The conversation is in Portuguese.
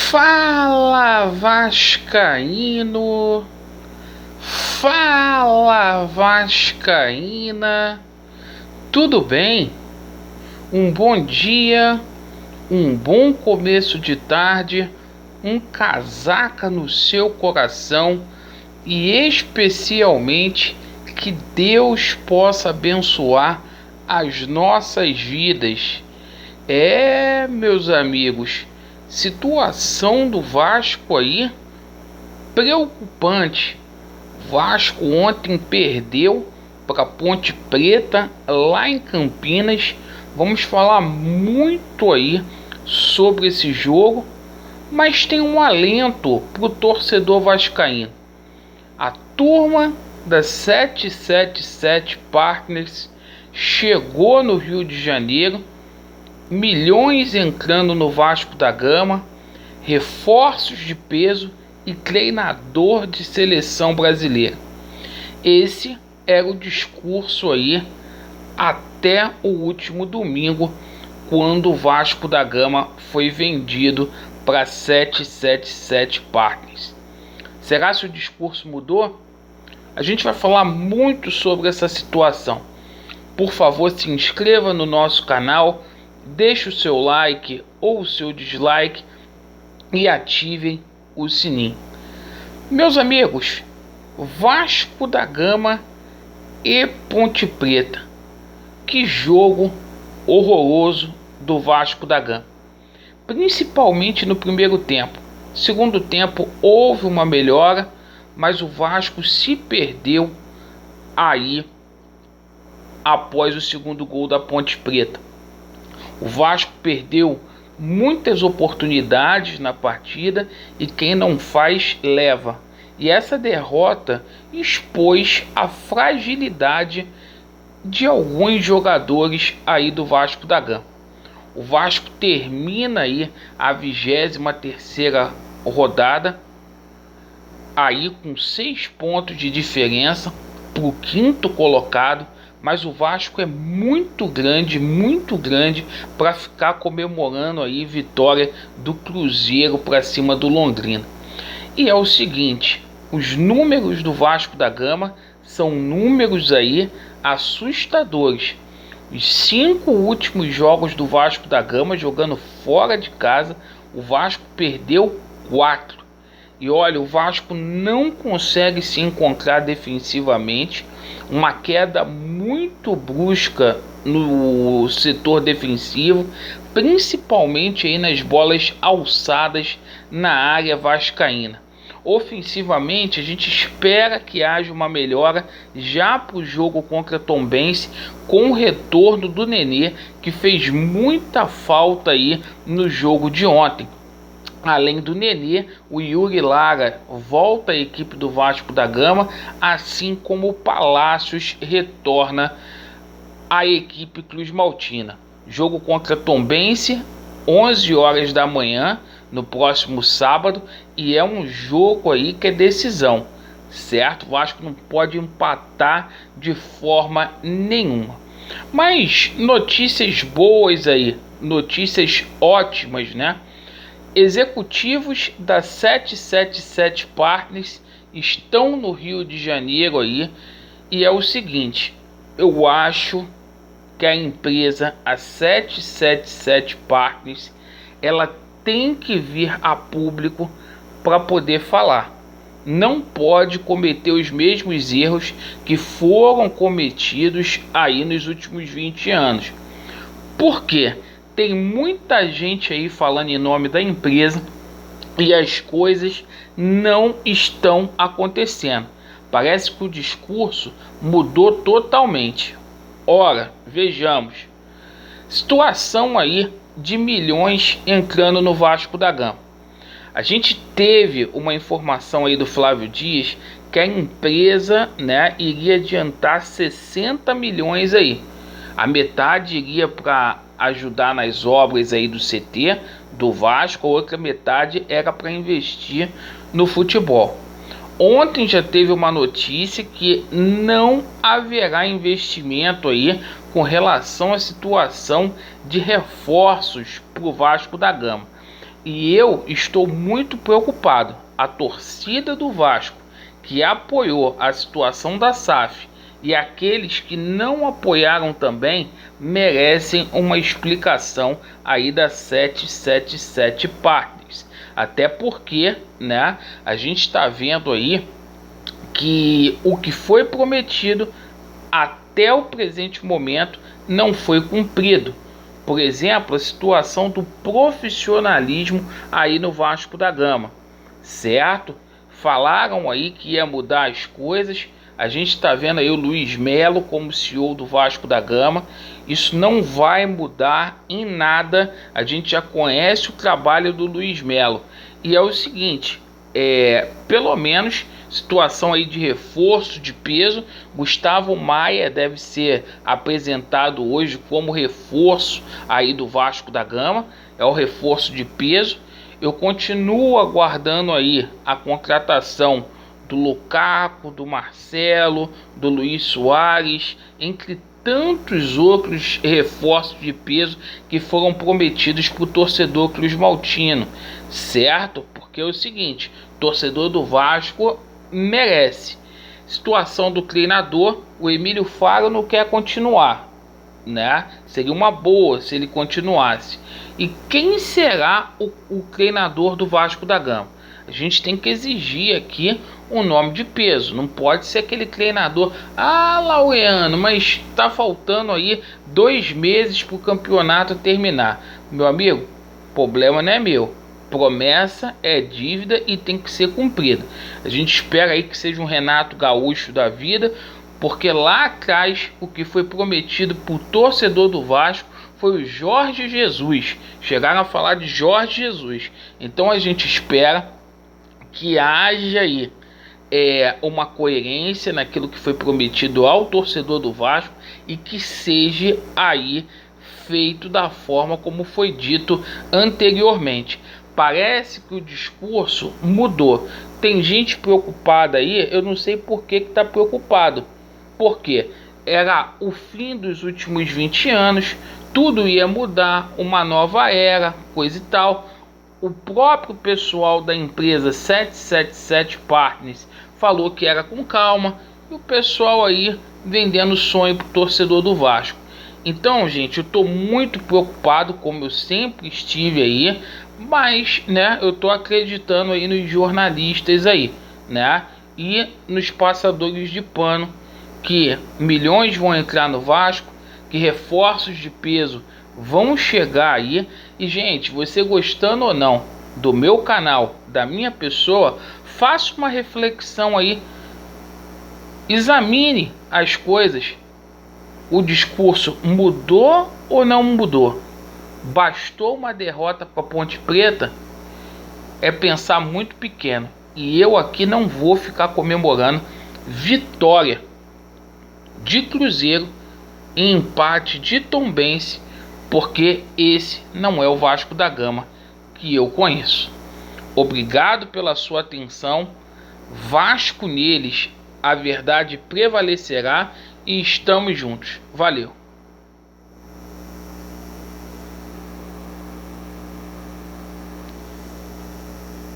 Fala Vascaíno, fala Vascaína, tudo bem? Um bom dia, um bom começo de tarde, um casaca no seu coração e especialmente que Deus possa abençoar as nossas vidas. Meus amigos, situação do Vasco aí preocupante. Vasco ontem perdeu para Ponte Preta lá em Campinas. Vamos falar muito aí sobre esse jogo, mas tem um alento para o torcedor vascaíno. A turma da 777 Partners chegou no Rio de Janeiro, milhões entrando no Vasco da Gama, reforços de peso e treinador de seleção brasileira. Esse era o discurso aí até o último domingo, quando o Vasco da Gama foi vendido para 777 Partners. Será que o discurso mudou? A gente vai falar muito sobre essa situação. Por favor, se inscreva no nosso canal, deixe o seu like ou o seu dislike e ativem o sininho. Meus amigos, Vasco da Gama e Ponte Preta. Que jogo horroroso do Vasco da Gama. Principalmente no primeiro tempo. Segundo tempo houve uma melhora, mas o Vasco se perdeu aí após o segundo gol da Ponte Preta. O Vasco perdeu muitas oportunidades na partida e quem não faz leva. E essa derrota expôs a fragilidade de alguns jogadores aí do Vasco da Gama. O Vasco termina aí a 23ª rodada aí com 6 pontos de diferença para o 5º colocado. Mas o Vasco é muito grande para ficar comemorando aí vitória do Cruzeiro para cima do Londrina. E é o seguinte, os números do Vasco da Gama são números aí assustadores. Os 5 últimos jogos do Vasco da Gama jogando fora de casa, o Vasco perdeu 4. E olha, o Vasco não consegue se encontrar defensivamente. Uma queda muito brusca no setor defensivo, principalmente aí nas bolas alçadas na área vascaína. Ofensivamente, a gente espera que haja uma melhora já para o jogo contra Tombense, com o retorno do Nenê, que fez muita falta aí no jogo de ontem. Além do Nenê, o Yuri Lara volta à equipe do Vasco da Gama, assim como o Palácios retorna à equipe Cruz Maltina. Jogo contra Tombense, 11 horas da manhã, no próximo sábado, e é um jogo aí que é decisão, certo? O Vasco não pode empatar de forma nenhuma. Mas notícias boas aí, notícias ótimas, né? Executivos da 777 Partners estão no Rio de Janeiro aí, e é o seguinte, eu acho que a empresa, a 777 Partners, ela tem que vir a público para poder falar. Não pode cometer os mesmos erros que foram cometidos aí nos últimos 20 anos. Por quê? Tem muita gente aí falando em nome da empresa e as coisas não estão acontecendo. Parece que o discurso mudou totalmente. Ora, vejamos. Situação aí de milhões entrando no Vasco da Gama. A gente teve uma informação aí do Flávio Dias que a empresa, né, iria adiantar 60 milhões aí. A metade iria para ajudar nas obras aí do CT do Vasco, a outra metade era para investir no futebol. Ontem já teve uma notícia que não haverá investimento aí com relação à situação de reforços para o Vasco da Gama. E eu estou muito preocupado. A torcida do Vasco, que apoiou a situação da SAF, e aqueles que não apoiaram também, merecem uma explicação aí da 777 Partners. Até porque, né, a gente está vendo aí que o que foi prometido até o presente momento não foi cumprido. Por exemplo, a situação do profissionalismo aí no Vasco da Gama, certo? Falaram aí que ia mudar as coisas. A gente está vendo aí o Luiz Melo como CEO do Vasco da Gama. Isso não vai mudar em nada. A gente já conhece o trabalho do Luiz Melo. E é o seguinte, pelo menos situação aí de reforço de peso. Gustavo Maia deve ser apresentado hoje como reforço aí do Vasco da Gama. É o reforço de peso. Eu continuo aguardando aí a contratação do Lukaku, do Marcelo, do Luiz Soares, entre tantos outros reforços de peso que foram prometidos para o torcedor cruzmaltino, certo? Porque é o seguinte, torcedor do Vasco merece. Situação do treinador, o Emílio Faro não quer continuar, né? Seria uma boa se ele continuasse. E quem será o treinador do Vasco da Gama? A gente tem que exigir aqui um nome de peso. Não pode ser aquele treinador, Laureano, mas tá faltando aí 2 meses para o campeonato terminar. Meu amigo, problema não é meu. Promessa é dívida e tem que ser cumprida. A gente espera aí que seja um Renato Gaúcho da vida, porque lá atrás o que foi prometido para o torcedor do Vasco foi o Jorge Jesus. Chegaram a falar de Jorge Jesus. Então a gente espera que haja aí uma coerência naquilo que foi prometido ao torcedor do Vasco e que seja aí feito da forma como foi dito anteriormente. Parece que o discurso mudou. Tem gente preocupada aí, eu não sei por que está preocupado. Porque era o fim dos últimos 20 anos, tudo ia mudar, uma nova era, coisa e tal. O próprio pessoal da empresa 777 Partners falou que era com calma, e o pessoal aí vendendo sonho pro torcedor do Vasco. Então, gente, eu tô muito preocupado, como eu sempre estive aí, mas, né, eu tô acreditando aí nos jornalistas aí, né, e nos passadores de pano, que milhões vão entrar no Vasco, que reforços de peso vão chegar aí. E, gente, você gostando ou não do meu canal, da minha pessoa, faça uma reflexão aí, examine as coisas. O discurso mudou ou não mudou? Bastou uma derrota para a Ponte Preta? É pensar muito pequeno. E eu aqui não vou ficar comemorando vitória de Cruzeiro em empate de Tombense, porque esse não é o Vasco da Gama que eu conheço. Obrigado pela sua atenção. Vasco neles, a verdade prevalecerá e estamos juntos. Valeu!